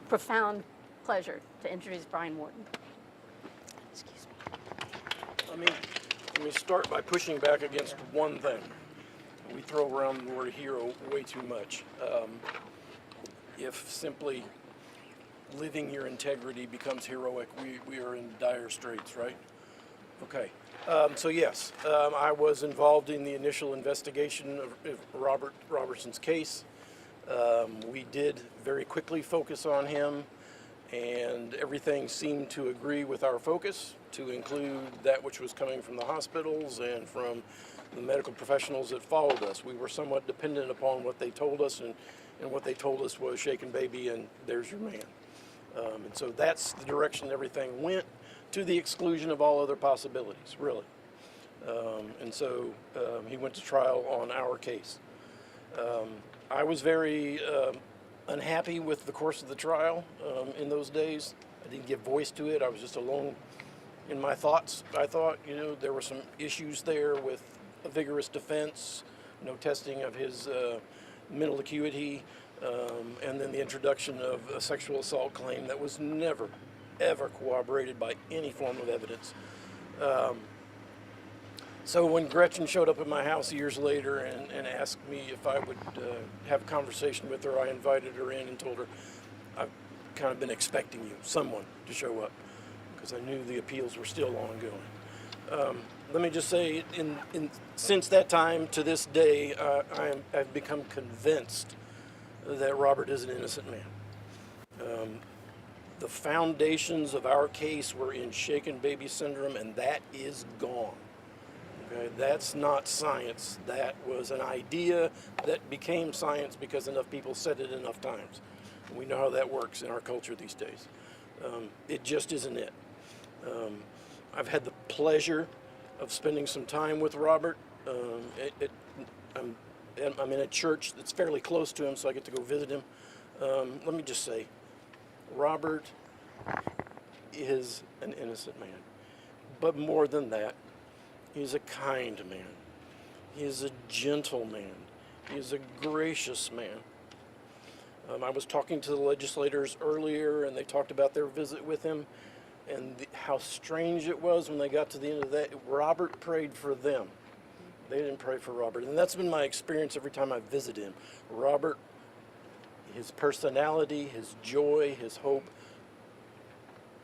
Profound pleasure to introduce Brian Wharton. Excuse me. Let me start by pushing back against one thing. We throw around the word hero way too much. If simply living your integrity becomes heroic, we are in dire straits, right? Okay. So yes, I was involved in the initial investigation of Robert Roberson's case. We did very quickly focus on him, and everything seemed to agree with our focus, to include that which was coming from the hospitals and from the medical professionals that followed us. We were somewhat dependent upon what they told us, and what they told us was shaken baby and there's your man. And so that's the direction everything went, to the exclusion of all other possibilities, really. And so he went to trial on our case. I was very unhappy with the course of the trial in those days. I didn't give voice to it. I was just alone in my thoughts. I thought, there were some issues there with a vigorous defense, no testing of his mental acuity, and then the introduction of a sexual assault claim that was never, ever corroborated by any form of evidence. So when Gretchen showed up at my house years later and asked me if I would have a conversation with her, I invited her in and told her, I've kind of been expecting you, someone, to show up, because I knew the appeals were still ongoing. Let me just say, since that time to this day, I've become convinced that Robert is an innocent man. The foundations of our case were in shaken baby syndrome, and that is gone. Okay, that's not science. That was an idea that became science because enough people said it enough times. We know how that works in our culture these days. It just isn't it. I've had the pleasure of spending some time with Robert. I'm in a church that's fairly close to him, so I get to go visit him. Let me just say, Robert is an innocent man. But more than that, he's a kind man. He is a gentle man. He is a gracious man. I was talking to the legislators earlier, and they talked about their visit with him, and how strange it was when they got to the end of that. Robert prayed for them. They didn't pray for Robert. And that's been my experience every time I visit him. Robert, his personality, his joy, his hope,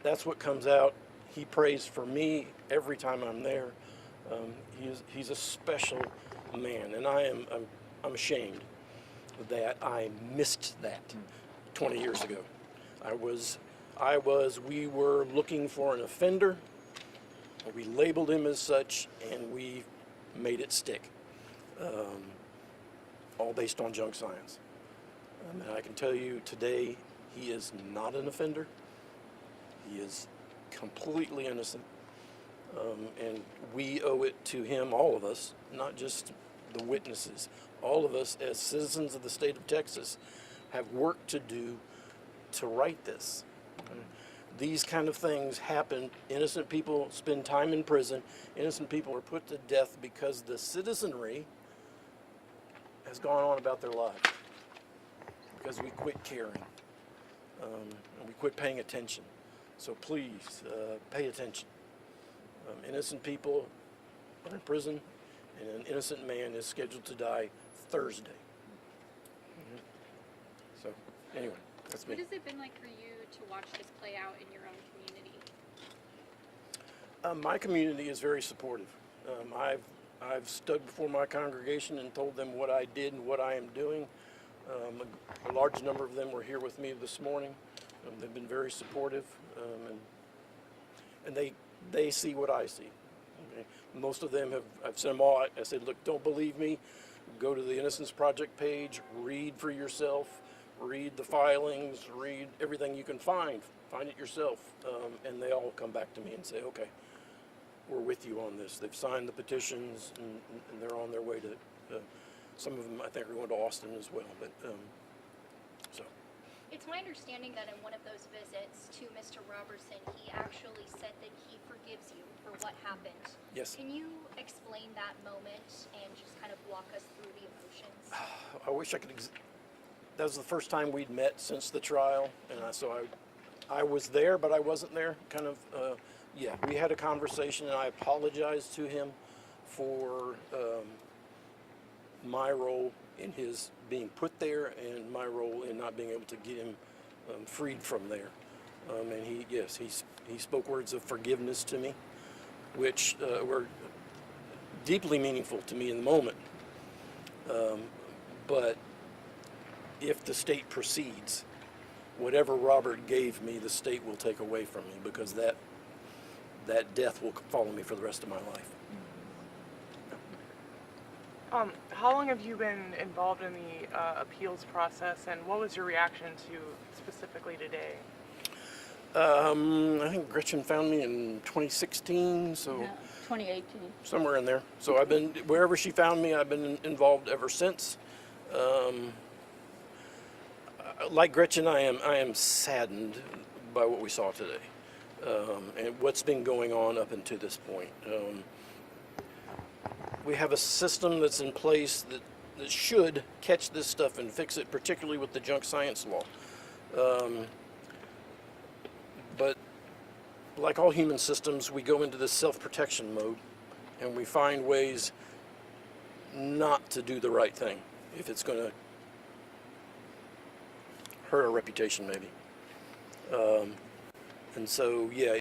that's what comes out. He prays for me every time I'm there. He's a special man, and I'm ashamed that I missed that 20 years ago. We were looking for an offender. We labeled him as such, and we made it stick, all based on junk science. And I can tell you today, he is not an offender. He is completely innocent. And we owe it to him, all of us, not just the witnesses. All of us, as citizens of the state of Texas, have work to do to right this. These kind of things happen. Innocent people spend time in prison. Innocent people are put to death because the citizenry has gone on about their lives, because we quit caring, and we quit paying attention. So please, pay attention. Innocent people are in prison, and an innocent man is scheduled to die Thursday. So, anyway, that's me. What has it been like for you to watch this play out in your own community? My community is very supportive. I've stood before my congregation and told them what I did and what I am doing. A large number of them were here with me this morning. They've been very supportive, and they see what I see. Okay? Most of them I've sent them all. I said, look, don't believe me. Go to the Innocence Project page, read for yourself, read the filings, read everything you can find it yourself. And they all come back to me and say, okay, we're with you on this. They've signed the petitions, and they're on their way to, some of them I think are going to Austin as well. But so. It's my understanding that in one of those visits to Mr. Roberson, he actually said that he forgives you for what happened. Yes. Can you explain that moment and just kind of walk us through the emotions? I wish I could that was the first time we'd met since the trial, and so I was there, but I wasn't there. Kind of, yeah. We had a conversation, and I apologized to him for my role in his being put there, and my role in not being able to get him freed from there. And he spoke words of forgiveness to me, which were deeply meaningful to me in the moment. But if the state proceeds, whatever Robert gave me, the state will take away from me, because that death will follow me for the rest of my life. How long have you been involved in the appeals process, and what was your reaction to specifically today? I think Gretchen found me in 2016, so Yeah, 2018. somewhere in there. So I've been, wherever she found me, I've been involved ever since. Like Gretchen, I am saddened by what we saw today, and what's been going on up until this point. We have a system that's in place that should catch this stuff and fix it, particularly with the junk science law. But like all human systems, we go into this self-protection mode, and we find ways not to do the right thing if it's going to hurt our reputation, maybe. And so, yeah.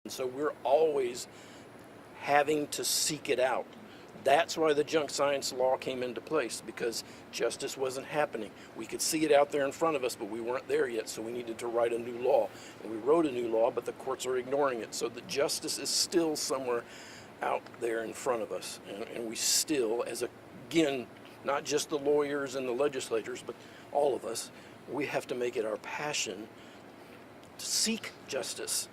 And so we're always having to seek it out. That's why the junk science law came into place, because justice wasn't happening. We could see it out there in front of us, but we weren't there yet, so we needed to write a new law. And we wrote a new law, but the courts are ignoring it. So the justice is still somewhere out there in front of us. And we still, again, not just the lawyers and the legislators, but all of us, we have to make it our passion to seek justice.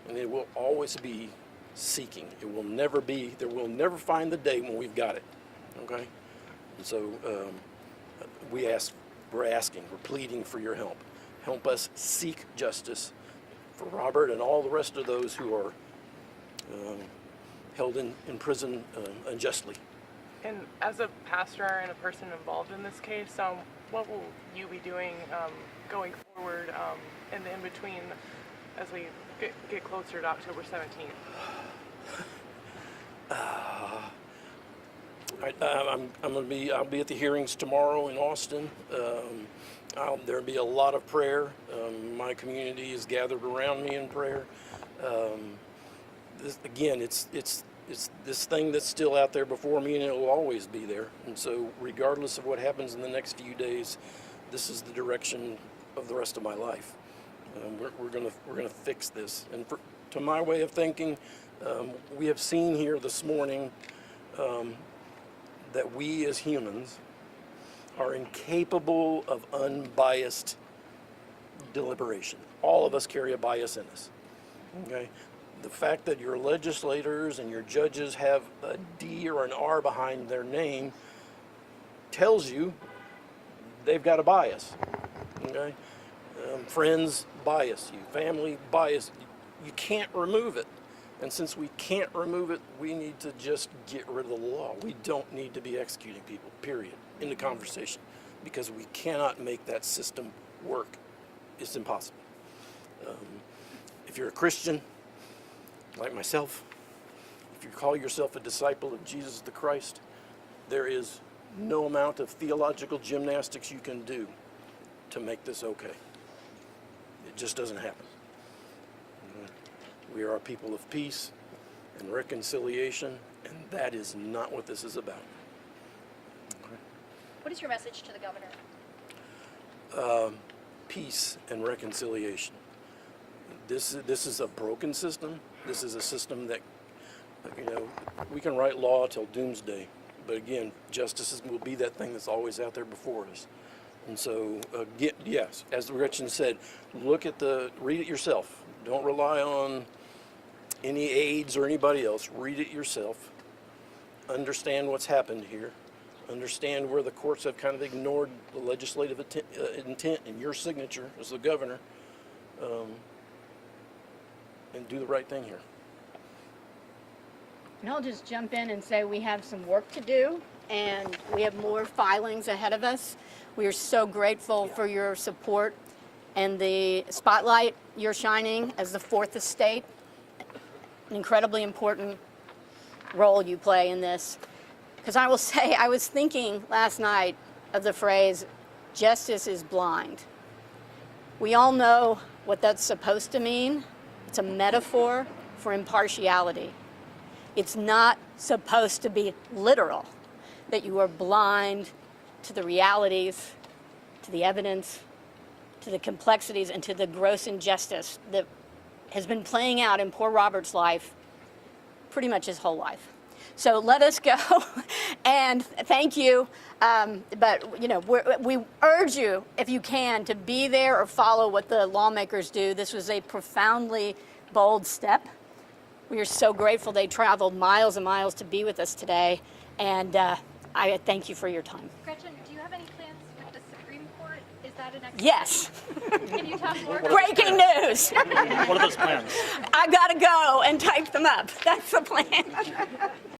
And it will always be seeking. It will never be, there will never find the day when we've got it, okay? And so we're pleading for your help. Help us seek justice for Robert and all the rest of those who are held in prison unjustly. And as a pastor and a person involved in this case, what will you be doing going forward in the in-between as we get closer to October 17th? I'll be at the hearings tomorrow in Austin. There'll be a lot of prayer. My community is gathered around me in prayer. It's this thing that's still out there before me, and it will always be there. And so, regardless of what happens in the next few days, this is the direction of the rest of my life. We're gonna fix this. And to my way of thinking, we have seen here this morning that we as humans are incapable of unbiased deliberation. All of us carry a bias in us. Okay? The fact that your legislators and your judges have a D or an R behind their name tells you they've got a bias. Okay? Friends bias you, family bias. You can't remove it. And since we can't remove it, we need to just get rid of the law. We don't need to be executing people, period, in the conversation, because we cannot make that system work. It's impossible. If you're a Christian, like myself, if you call yourself a disciple of Jesus the Christ, there is no amount of theological gymnastics you can do to make this okay. It just doesn't happen. We are a people of peace and reconciliation, and that is not what this is about. Okay. What is your message to the governor? Peace and reconciliation. This is a broken system. This is a system that, we can write law till doomsday, but again, justice will be that thing that's always out there before us. And so, yes, as Gretchen said, read it yourself. Don't rely on any aides or anybody else, read it yourself. Understand what's happened here. Understand where the courts have kind of ignored the legislative intent and your signature as the governor, and do the right thing here. And I'll just jump in and say we have some work to do, and we have more filings ahead of us. We are so grateful for your support and the spotlight you're shining as the fourth estate. An incredibly important role you play in this. Because I will say, I was thinking last night of the phrase, justice is blind. We all know what that's supposed to mean. It's a metaphor for impartiality. It's not supposed to be literal, that you are blind to the realities, to the evidence, to the complexities, and to the gross injustice that has been playing out in poor Robert's life pretty much his whole life. So let us go, and thank you. But you know, we urge you, if you can, to be there or follow what the lawmakers do. This was a profoundly bold step. We are so grateful they traveled miles and miles to be with us today, and I thank you for your time. Gretchen, do you have any plans with the Supreme Court? Is that an next? Yes. Can you talk more? Breaking news. What are those plans? I've got to go and type them up. That's the plan.